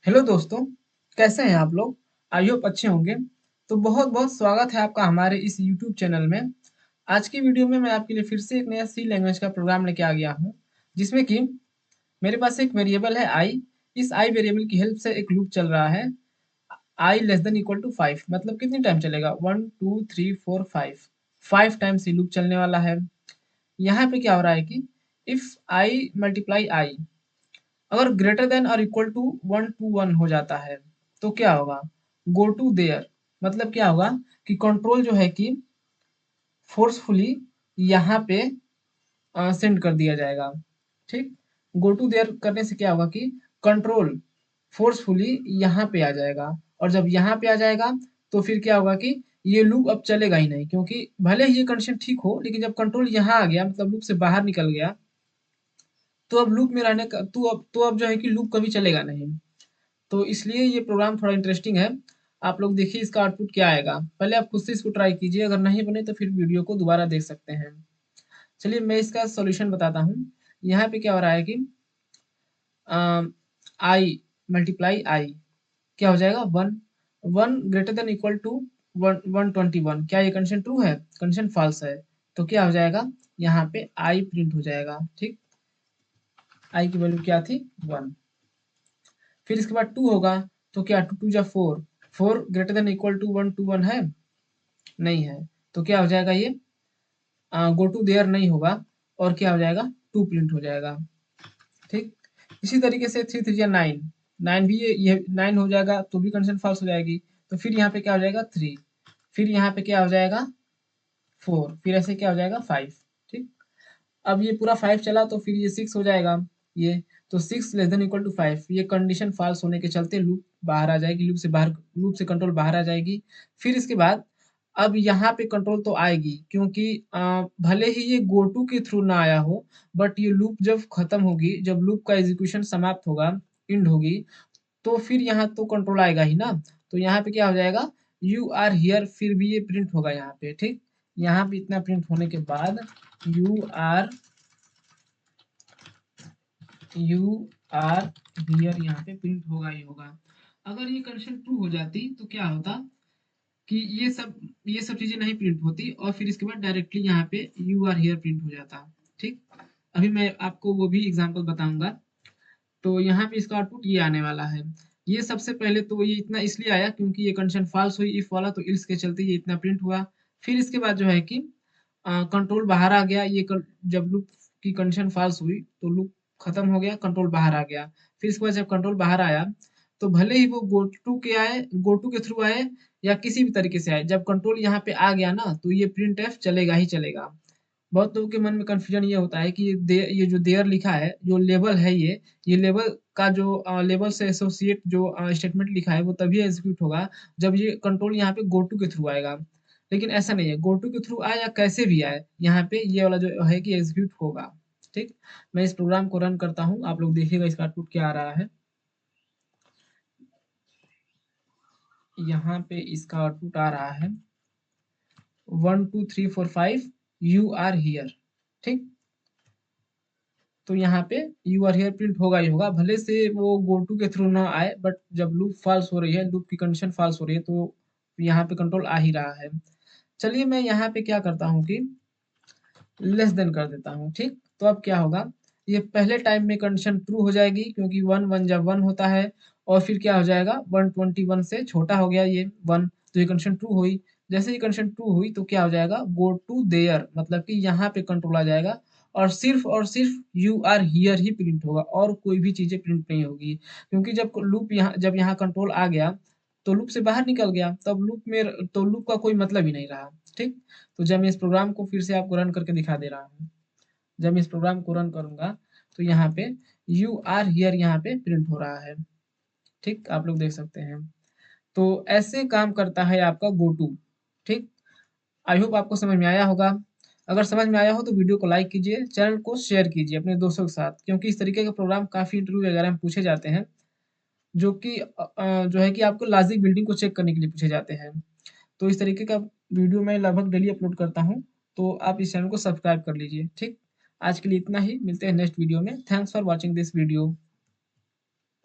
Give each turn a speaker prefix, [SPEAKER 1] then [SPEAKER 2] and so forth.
[SPEAKER 1] Hello दोस्तों, कैसे हैं आप लोग? आई होप अच्छे होंगे। तो बहुत-बहुत स्वागत है आपका हमारे इस यूट्यूब चैनल में। आज की वीडियो में मैं आपके लिए फिर से एक नया सी लैंग्वेज का प्रोग्राम लेके आ गया हूँ, जिसमें कि मेरे पास एक वेरिएबल है आई। इस आई वेरिएबल की हेल्प से एक लूप चल रहा है। आई लेस देन इक्वल टू 5 मतलब कितनी टाइम चलेगा? 1, 2, 3, 4, 5 5 टाइम्स ये लूप चलने वाला है। यहाँ पे क्या हो रहा है कि इफ आई मल्टीप्लाई आई अगर ग्रेटर देन और इक्वल टू 1 टू 1 हो जाता है तो क्या होगा? गो टू देयर मतलब क्या होगा कि कंट्रोल जो है कि फोर्सफुली यहाँ पे सेंड कर दिया जाएगा। ठीक, गो टू देयर करने से क्या होगा कि कंट्रोल फोर्सफुली यहाँ पे आ जाएगा, और जब यहाँ पे आ जाएगा तो फिर क्या होगा कि ये लूप अब चलेगा ही नहीं, क्योंकि भले ही ये कंडीशन ठीक हो लेकिन जब कंट्रोल यहाँ आ गया मतलब लूप से बाहर निकल गया तो अब लूप में रहने का तो अब जो है कि लूप कभी चलेगा नहीं। तो इसलिए ये प्रोग्राम थोड़ा इंटरेस्टिंग है। आप लोग देखिए इसका आउटपुट क्या आएगा। पहले आप खुद से इसको ट्राई कीजिए, अगर नहीं बने तो फिर वीडियो को दोबारा देख सकते हैं। चलिए मैं इसका सॉल्यूशन बताता हूँ। यहाँ पे क्या हो रहा है कि आई मल्टीप्लाई आई क्या हो जाएगा? 1 1 ग्रेटर देन इक्वल टू 121। क्या ये कंडीशन ट्रू है? कंडीशन फॉल्स है। तो क्या हो जाएगा? यहाँ पे आई प्रिंट हो जाएगा। ठीक, आई की वैल्यू क्या थी? 1। फिर इसके बाद 2 होगा तो क्या? 2 2 जा 4 4 ग्रेटर देन इक्वल टू 1 2 1 है? नहीं है। तो क्या हो जाएगा? ये गो टू देयर नहीं होगा और क्या हो जाएगा? 2 प्रिंट हो जाएगा। ठीक, इसी तरीके से 3 3 जा 9 9 भी ये 9 हो जाएगा तो भी कंडीशन फॉल्स हो जाएगी। तो फिर यहाँ पे क्या हो जाएगा? 3। फिर यहाँ पे क्या हो जाएगा? 4। फिर ऐसे क्या हो जाएगा? 5। ठीक, अब ये पूरा 5 चला तो फिर ये 6 हो जाएगा। ये तो 6 लेस देन इक्वल टू 5, ये कंडीशन फॉल्स होने के चलते लूप बाहर आ जाएगी, लूप से कंट्रोल बाहर आ जाएगी। फिर इसके बाद अब यहाँ पे कंट्रोल तो आएगी, क्योंकि भले ही ये गो टू के थ्रू ना आया हो, बट ये लूप जब खत्म होगी, जब लूप का एग्जीक्यूशन समाप्त होगा, एंड होगी, तो फिर यहाँ तो कंट्रोल आएगा ही ना। तो यहाँ पे क्या हो जाएगा? यू आर हियर, फिर भी ये प्रिंट होगा यहाँ पे। ठीक, यहाँ पे इतना प्रिंट होने के बाद you are you are here यहाँ पे प्रिंट होगा ही होगा। अगर ये कंडीशन ट्रू हो जाती तो क्या होता कि ये सब चीजें नहीं प्रिंट होती और फिर इसके बाद डायरेक्टली यहाँ पे यू आर हियर प्रिंट हो जाता। ठीक, अभी मैं आपको वो भी एग्जांपल बताऊंगा। तो यहाँ पे इसका आउटपुट ये आने वाला है। ये सबसे पहले तो ये इतना इसलिए आया क्योंकि ये कंडीशन फॉल्स हुई इफ वाला, तो इल्स के चलते ये इतना प्रिंट हुआ। फिर इसके बाद जो है कि कंट्रोल बाहर आ गया। जब लूप की कंडीशन फॉल्स हुई तो लूप खत्म हो गया, कंट्रोल बाहर आ गया। फिर इसके बाद जब कंट्रोल बाहर आया तो भले ही वो गो टू के थ्रू आए या किसी भी तरीके से आए, जब कंट्रोल यहाँ पे आ गया ना तो ये प्रिंट एफ चलेगा ही चलेगा। बहुत लोगों के मन में कंफ्यूजन ये होता है कि ये जो देयर लिखा है, जो लेबल है, ये लेबल का जो लेबल से एसोसिएट जो स्टेटमेंट लिखा है वो तभी एग्जीक्यूट होगा जब ये कंट्रोल यहाँ पे गो टू के थ्रू आएगा। लेकिन ऐसा नहीं है, गो टू के थ्रू आए या कैसे भी आए, यहाँ पे ये वाला जो है कि एग्जीक्यूट होगा। ठीक, मैं इस प्रोग्राम को रन करता हूँ, आप लोग देखिएगा इसका आउटपुट क्या आ रहा है। यहाँ पे इसका आउटपुट आ रहा है 1 2 3 4 5 यू आर हियर। ठीक, तो यहाँ पे यू आर हियर प्रिंट होगा ही होगा, भले से वो गो टू के थ्रू ना आए, बट जब लूप फॉल्स हो रही है, लूप की कंडीशन फॉल्स हो रही है, तो यहाँ पे कंट्रोल आ ही रहा है। चलिए मैं यहाँ पे क्या करता हूँ कि लेस देन कर देता हूँ। ठीक, तो अब क्या होगा? ये पहले टाइम में कंडीशन ट्रू हो जाएगी, क्योंकि 1 1 जब 1 होता है, और फिर क्या हो जाएगा? 121 से छोटा हो गया ये 1, तो ये कंडीशन ट्रू हुई। जैसे ही कंडीशन ट्रू हुई तो क्या हो जाएगा? गो टू देयर मतलब कि यहाँ पे कंट्रोल आ जाएगा, और सिर्फ यू आर हियर ही प्रिंट होगा और कोई भी चीजें प्रिंट नहीं होगी, क्योंकि जब यहाँ कंट्रोल आ गया तो लूप से बाहर निकल गया, तब लूप का कोई मतलब ही नहीं रहा। ठीक, तो जब मैं इस प्रोग्राम को फिर से आपको रन करके दिखा दे रहा हूँ। जब मैं इस प्रोग्राम को रन करूंगा तो यहाँ पे यू आर हियर यहाँ पे प्रिंट हो रहा है। ठीक, आप लोग देख सकते हैं। तो ऐसे काम करता है आपका गो टू। ठीक, आई होप आपको समझ में आया होगा। अगर समझ में आया हो तो वीडियो को लाइक कीजिए, चैनल को शेयर कीजिए अपने दोस्तों के साथ, क्योंकि इस तरीके के प्रोग्राम काफ़ी इंटरव्यू वगैरह में पूछे जाते हैं, जो कि जो है कि आपको लॉजिक बिल्डिंग को चेक करने के लिए पूछे जाते हैं। तो इस तरीके का वीडियो मैं लगभग डेली अपलोड करता हूँ, तो आप इस चैनल को सब्सक्राइब कर लीजिए। ठीक, आज के लिए इतना ही, मिलते हैं नेक्स्ट वीडियो में। Thanks for watching this video.